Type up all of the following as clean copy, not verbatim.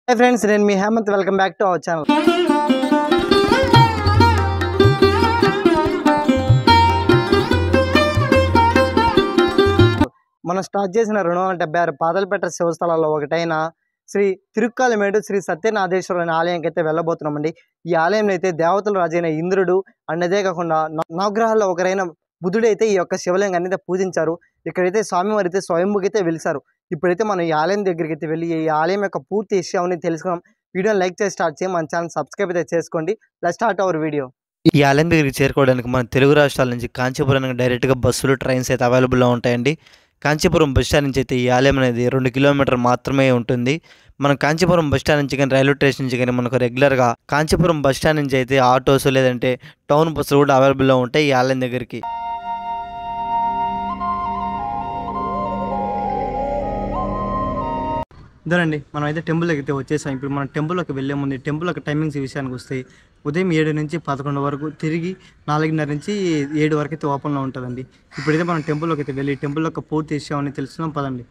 Hi friends, నేను మీ Hemanth. Welcome back to our channel. మనం స్టార్ట్ చేసిన 276 పాదలపేట శివస్థలాల్లో ఒకటైన శ్రీ తిరుక్కాలమేడు శ్రీ సత్యనాథేశ్వర ఆలయానికి అయితే వెళ్ళబోతున్నామండి. ఈ ఆలయంలో అయితే దేవతల రాజైన ఇంద్రుడు అన్నదే కాకుండా నవగ్రహాల్లో ఒకరైన బుధుడు అయితే ఈ యొక్క శివలింగాన్ని అయితే పూజించారు. ఇక్కడైతే స్వామివారి అయితే స్వయంభుగా అయితే వెలిసారు. ఇప్పుడైతే మనం ఈ ఆలయం దగ్గరికి అయితే వెళ్ళి ఈ ఆలయం యొక్క పూర్తి విషయాన్ని తెలుసుకున్నాం. వీడియోని లైక్ చేసి స్టార్ట్ చేసి మన ఛానల్ సబ్స్క్రైబ్ అయితే చేసుకోండి. Let's start our video. ఈ ఆలయం దగ్గరికి చేరుకోవడానికి మన తెలుగు రాష్ట్రాల నుంచి కాంచీపురానికి డైరెక్ట్గా బస్సులు ట్రైన్స్ అయితే అవైలబుల్లో ఉంటాయండి. కాంచీపురం బస్ స్టాండ్ నుంచి అయితే ఈ ఆలయం అనేది 2 కిలోమీటర్ మాత్రమే ఉంటుంది. మనం కాంచీపురం బస్ స్టాండ్ నుంచి కానీ రైల్వే స్టేషన్ నుంచి కానీ మనకు రెగ్యులర్గా కాంచీపురం బస్ స్టాండ్ నుంచి అయితే ఆటోస్ లేదంటే టౌన్ బస్సులు కూడా అవైలబుల్లో ఉంటాయి ఈ ఆలయం దగ్గరికి. ఇదనండి మనం అయితే టెంపుల్ దగ్గర అయితే వచ్చేసాం. ఇప్పుడు మనం టెంపుల్లోకి వెళ్ళే ముందు టెంపుల్ యొక్క టైమింగ్స్ విషయానికి వస్తే ఉదయం 7 నుంచి 11 వరకు, తిరిగి 4:30 నుంచి 7 వరకు అయితే ఓపెన్లో ఉంటుందండి. ఇప్పుడైతే మనం టెంపుల్లోకి అయితే వెళ్ళి టెంపుల్ యొక్క పూర్తి విషయాన్ని తెలుసుకున్నాం. పదండి.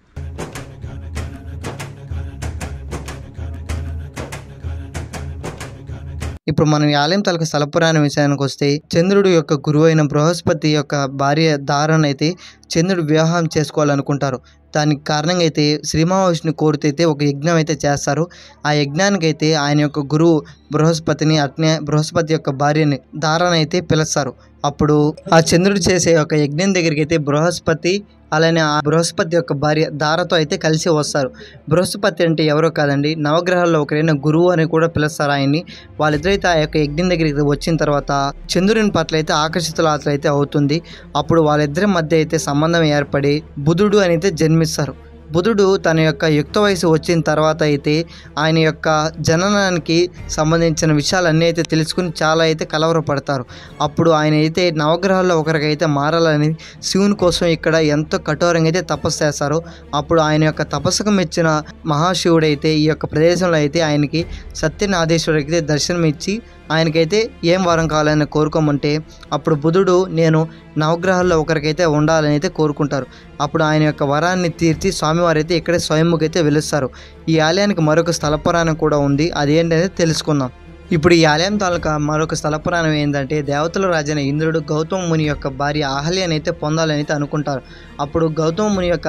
ఇప్పుడు మనం ఈ ఆలయం తాలూకా స్థల పురాణం విషయానికి వస్తే చంద్రుడు యొక్క గురువు అయిన బృహస్పతి యొక్క భార్య దారణ అయితే చంద్రుడు వివాహం చేసుకోవాలనుకుంటారు. దానికి కారణంగా అయితే శ్రీ మహావిష్ణువు కోరితే ఒక యజ్ఞం అయితే చేస్తారు. ఆ యజ్ఞానికి అయితే ఆయన యొక్క గురువు బృహస్పతిని అట్నే బృహస్పతి యొక్క భార్యని దారణ అయితే పిలుస్తారు. అప్పుడు ఆ చంద్రుడు చేసే ఒక యజ్ఞం దగ్గరికి అయితే బృహస్పతి అలానే ఆ బృహస్పతి యొక్క భార్య దారతో అయితే కలిసి వస్తారు. బృహస్పతి అంటే ఎవరో కాదండి, నవగ్రహాల్లో ఒకరైన గురువు అని కూడా పిలుస్తారు ఆయన్ని. వాళ్ళిద్దరైతే ఆ యొక్క యజ్ఞం దగ్గరికి వచ్చిన తర్వాత చంద్రుని పట్ల అయితే ఆకర్షితులైతే అవుతుంది. అప్పుడు వాళ్ళిద్దరి మధ్య అయితే సంబంధం ఏర్పడి బుధుడు అని అయితే జన్మిస్తారు. బుధుడు తన యొక్క యుక్త వయసు వచ్చిన తర్వాత అయితే ఆయన యొక్క జననానికి సంబంధించిన విషయాలన్నీ అయితే తెలుసుకుని చాలా అయితే కలవరపడతారు. అప్పుడు ఆయన అయితే నవగ్రహాల్లో ఒకరికైతే మారాలని శివుని కోసం ఇక్కడ ఎంతో కఠోరంగా అయితే తపస్సు చేస్తారు. అప్పుడు ఆయన యొక్క తపస్సుకు మెచ్చిన మహాశివుడైతే ఈ యొక్క ప్రదేశంలో అయితే ఆయనకి సత్యనాథేశ్వరికి అయితే దర్శనం ఇచ్చి ఆయనకైతే ఏం వరం కావాలని కోరుకోమంటే అప్పుడు బుధుడు నేను నవగ్రహాల్లో ఒకరికైతే ఉండాలని అయితే కోరుకుంటారు. అప్పుడు ఆయన యొక్క వరాన్ని తీర్చి స్వామివారు అయితే ఇక్కడే స్వయంభుగా అయితే వెలుస్తారు. ఈ ఆలయానికి మరొక స్థల పురాణం కూడా ఉంది, అదేంటనేది తెలుసుకుందాం. ఇప్పుడు ఈ ఆలయం తాలూకా మరొక స్థల పురాణం ఏంటంటే దేవతల రాజైన ఇంద్రుడు గౌతమ ముని యొక్క భార్య అహల్యని అయితే పొందాలని అయితే అనుకుంటారు. అప్పుడు గౌతమ ముని యొక్క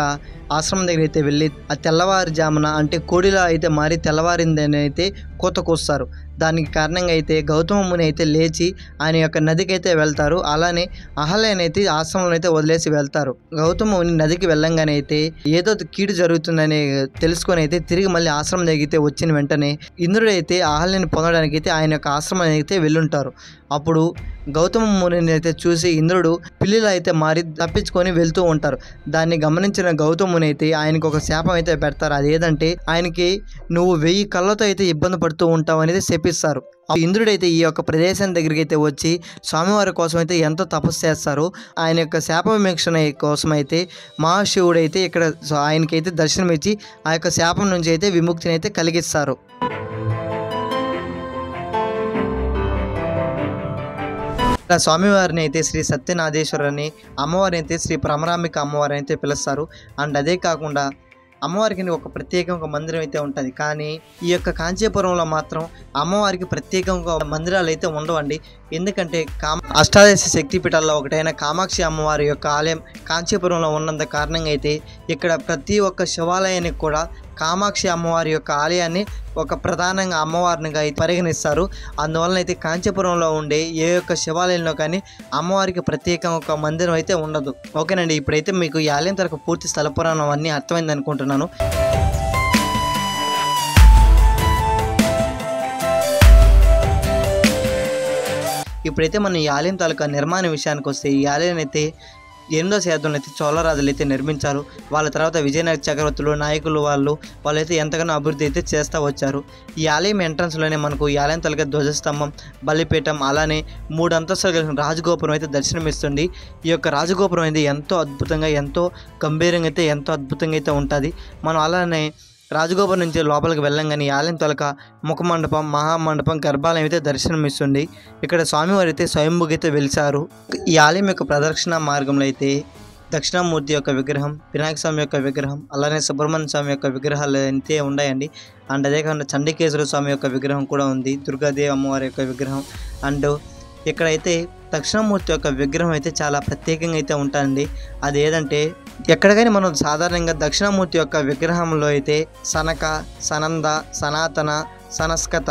ఆశ్రమం దగ్గర అయితే వెళ్ళి ఆ తెల్లవారుజామున అంటే కోడిలా అయితే మారి తెల్లవారిందని అయితే కోత కూస్తారు. దానికి కారణంగా అయితే గౌతమ ముని అయితే లేచి ఆయన యొక్క నదికి అయితే వెళ్తారు. అలానే అహల్యనైతే ఆశ్రమంలో అయితే వదిలేసి వెళ్తారు. గౌతమ ముని నదికి వెళ్ళంగానే అయితే ఏదో కీడు జరుగుతుందని తెలుసుకొని అయితే తిరిగి మళ్ళీ ఆశ్రమం దగ్గర వచ్చిన వెంటనే ఇంద్రుడు అయితే అహల్యని పొందడానికి అయితే ఆయన యొక్క ఆశ్రమం అయితే వెళ్ళుంటారు. అప్పుడు గౌతమ మునిని అయితే చూసి ఇంద్రుడు పిల్లిలా అయితే మారి తప్పించుకొని వెళ్తూ ఉంటారు. దాన్ని గమనించిన గౌతమ ముని అయితే ఆయనకు ఒక శాపం అయితే పెడతారు. అదేంటంటే ఆయనకి నువ్వు 1000 కళ్ళతో అయితే ఇబ్బంది పడుతూ ఉంటావు అనేది శపిస్తారు. ఇంద్రుడైతే ఈ యొక్క ప్రదేశం దగ్గరికి అయితే వచ్చి స్వామివారి కోసం అయితే ఎంతో తపస్సు చేస్తారు. ఆయన యొక్క శాప విమోక్షణ కోసం అయితే మహాశివుడు అయితే ఇక్కడ ఆయనకైతే దర్శనం ఇచ్చి ఆ యొక్క శాపం నుంచి అయితే విముక్తిని అయితే కలిగిస్తారు. స్వామివారిని అయితే శ్రీ సత్యనాథేశ్వరని, అమ్మవారిని అయితే శ్రీ భ్రమరాంబిక అమ్మవారిని అయితే పిలుస్తారు. అండ్ అదే కాకుండా అమ్మవారికి ఒక ప్రత్యేకంగా మందిరం అయితే ఉంటుంది. కానీ ఈ యొక్క కాంచీపురంలో మాత్రం అమ్మవారికి ప్రత్యేకంగా మందిరాలు అయితే ఉండవండి. ఎందుకంటే అష్టాదశ శక్తిపీఠాల్లో ఒకటైన కామాక్షి అమ్మవారి యొక్క ఆలయం కాంచీపురంలో ఉన్నంత కారణంగా అయితే ఇక్కడ ప్రతి ఒక్క శివాలయానికి కూడా కామాక్షి అమ్మవారి యొక్క ఆలయాన్ని ఒక ప్రధానంగా అమ్మవారినిగా పరిగణిస్తారు. అందువలన అయితే కాంచీపురంలో ఉండే ఏ యొక్క శివాలయంలో కానీ అమ్మవారికి ప్రత్యేకంగా ఒక మందిరం అయితే ఉండదు. ఓకేనండి, ఇప్పుడైతే మీకు ఈ ఆలయం తరకు పూర్తి స్థల పురాణం అన్నీ అర్థమైంది అనుకుంటున్నాను. ఇప్పుడైతే మనం ఈ ఆలయం తాలూకా నిర్మాణ విషయానికి వస్తే ఈ ఆలయం అయితే 8వ శతాబ్దంలో అయితే చోళరాజులు అయితే నిర్మించారు. వాళ్ళ తర్వాత విజయనగర చక్రవర్తులు నాయకులు వాళ్ళైతే ఎంతగానో అభివృద్ధి అయితే చేస్తూ వచ్చారు. ఈ ఆలయం ఎంట్రన్స్లోనే మనకు ఈ ఆలయం తాలూకా ధ్వజస్తంభం, బలిపీఠం, అలానే 3 అంతస్తులు కలిగిన రాజగోపురం అయితే దర్శనమిస్తుంది. ఈ యొక్క రాజగోపురం అయితే ఎంతో అద్భుతంగా ఎంతో గంభీరంగా అయితే ఎంతో అద్భుతంగా అయితే ఉంటుంది. మనం అలానే రాజగోపురం నుంచి లోపలికి వెళ్ళంగానే ఈ ఆలయం తాలూకా ముఖమండపం, మహామండపం, గర్భాలయం అయితే దర్శనమిస్తుంది. ఇక్కడ స్వామివారు అయితే స్వయంభుగా అయితే వెలిసారు. ఈ ఆలయం యొక్క ప్రదక్షిణ మార్గంలో అయితే దక్షిణామూర్తి యొక్క విగ్రహం, వినాయక స్వామి యొక్క విగ్రహం, అలానే సుబ్రహ్మణ్య స్వామి యొక్క విగ్రహాలు అయితే ఉన్నాయండి. అండ్ అదే కాకుండా చండీకేశ్వర స్వామి యొక్క విగ్రహం కూడా ఉంది, దుర్గాదేవి అమ్మవారి యొక్క విగ్రహం. అండ్ ఇక్కడైతే దక్షిణామూర్తి యొక్క విగ్రహం అయితే చాలా ప్రత్యేకంగా అయితే ఉంటుందండి. అది ఏదంటే ఎక్కడికైనా మనం సాధారణంగా దక్షిణామూర్తి యొక్క విగ్రహంలో అయితే సనక, సనంద, సనాతన, సనస్కత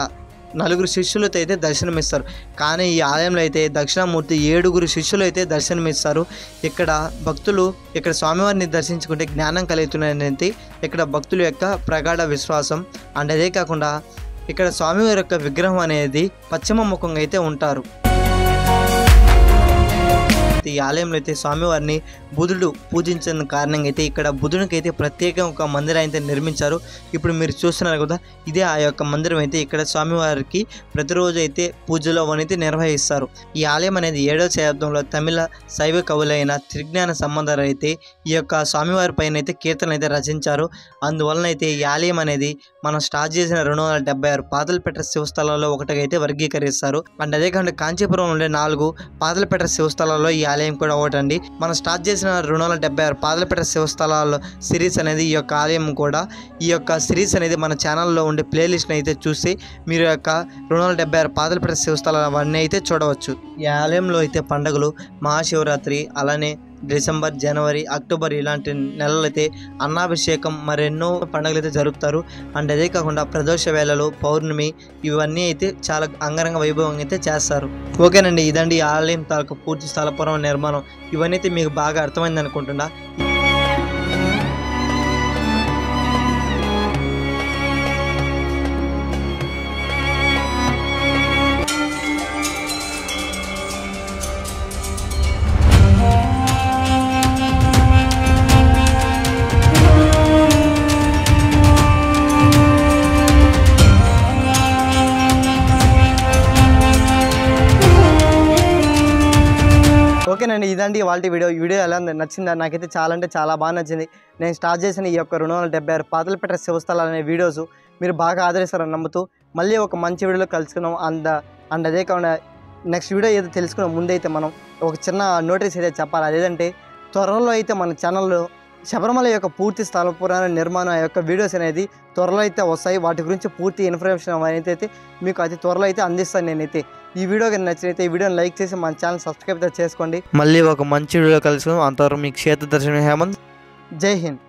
4 శిష్యులతో అయితే దర్శనమిస్తారు. కానీ ఈ ఆలయంలో అయితే దక్షిణామూర్తి 7 శిష్యులు అయితే దర్శనమిస్తారు. ఇక్కడ భక్తులు ఇక్కడ స్వామివారిని దర్శించుకుంటే జ్ఞానం కలుగుతుందనేది ఇక్కడ భక్తుల యొక్క ప్రగాఢ విశ్వాసం. అండ్ అదే కాకుండా ఇక్కడ స్వామివారి యొక్క విగ్రహం అనేది పశ్చిమ ముఖంగా అయితే ఉంటారు. ఈ ఆలయంలో అయితే స్వామివారిని బుధుడు పూజించిన కారణంగా అయితే ఇక్కడ బుధునికి అయితే ప్రత్యేకంగా ఒక మందిరం అయితే నిర్మించారు. ఇప్పుడు మీరు చూస్తున్నారు కదా, ఇదే ఆ యొక్క మందిరం అయితే ఇక్కడ స్వామివారికి ప్రతిరోజు అయితే పూజలు అనేది నిర్వహిస్తారు. ఈ ఆలయం అనేది 7వ శతాబ్దంలో తమిళ శైవ కవులైన త్రిజ్ఞాన సంబంధాలు అయితే ఈ యొక్క స్వామివారి పైన అయితే కీర్తనలు అయితే రచించారు. అందువలన అయితే ఈ ఆలయం అనేది మనం స్టార్ట్ చేసిన 276 పాతలపేట శివస్థలాల్లో ఒకటిగా అయితే వర్గీకరిస్తారు. అండ్ అదే కాకుండా కాంచీపురం ఉండే 4 పాతలపేట శివస్థలాల్లో ఈ ఆలయం కూడా ఒకటండి. మనం స్టార్ట్ చేసిన 276 పాతలపేట శివస్థలాల్లో సిరీస్ అనేది ఈ యొక్క ఆలయం కూడా. ఈ యొక్క సిరీస్ అనేది మన ఛానల్లో ఉండే ప్లేలిస్ట్ని అయితే చూసి మీరు యొక్క 276 పాతలపేట శివస్థలాలు అవన్నీ అయితే చూడవచ్చు. ఈ ఆలయంలో అయితే పండుగలు మహాశివరాత్రి, అలానే డిసెంబర్, జనవరి, అక్టోబర్ ఇలాంటి నెలలు అయితే అన్నాభిషేకం మరెన్నో పండుగలు అయితే జరుపుతారు. అండ్ అదే కాకుండా ప్రదోష వేళలు, పౌర్ణమి ఇవన్నీ అయితే చాలా అంగరంగ వైభవంగా అయితే చేస్తారు. ఓకేనండి, ఇదండి ఈ ఆలయం తాలూకు పూర్తి స్థలపురం నిర్మాణం. ఇవన్నీ అయితే మీకు బాగా అర్థమైంది అనుకుంటున్నా. ఓకేనండి, ఇదండి వాళ్ళ వీడియో ఎలా నచ్చిందా? నాకైతే చాలా అంటే చాలా బాగా నచ్చింది. నేను స్టార్ట్ చేసిన ఈ యొక్క 276 పాతలపేట శివస్థలాలు అనే వీడియోస్ మీరు బాగా ఆదరిస్తారని నమ్ముతూ మళ్ళీ ఒక మంచి వీడియోలో కలుసుకుందాం. అండ్ అదే కాకుండా నెక్స్ట్ వీడియో ఏదో తెలుసుకున్న ముందైతే మనం ఒక చిన్న నోటీస్ అయితే చెప్పాలి. అదేంటంటే త్వరలో అయితే మన ఛానల్లో శబరిమల యొక్క పూర్తి స్థల పురాణ నిర్మాణం యొక్క వీడియోస్ అనేది త్వరలో అయితే వస్తాయి. వాటి గురించి పూర్తి ఇన్ఫర్మేషన్ అయితే మీకు అతి త్వరలో అయితే అందిస్తాను నేనైతే. ఈ వీడియో కానీ నచ్చినైతే ఈ వీడియోని లైక్ చేసి మన ఛానల్ సబ్స్క్రైబ్ చేసుకోండి. మళ్ళీ ఒక మంచి వీడియో కలుసుకుందాం. అంతవరకు మీకు క్షేత్ర దర్శనం హేమంత్. జై హింద్.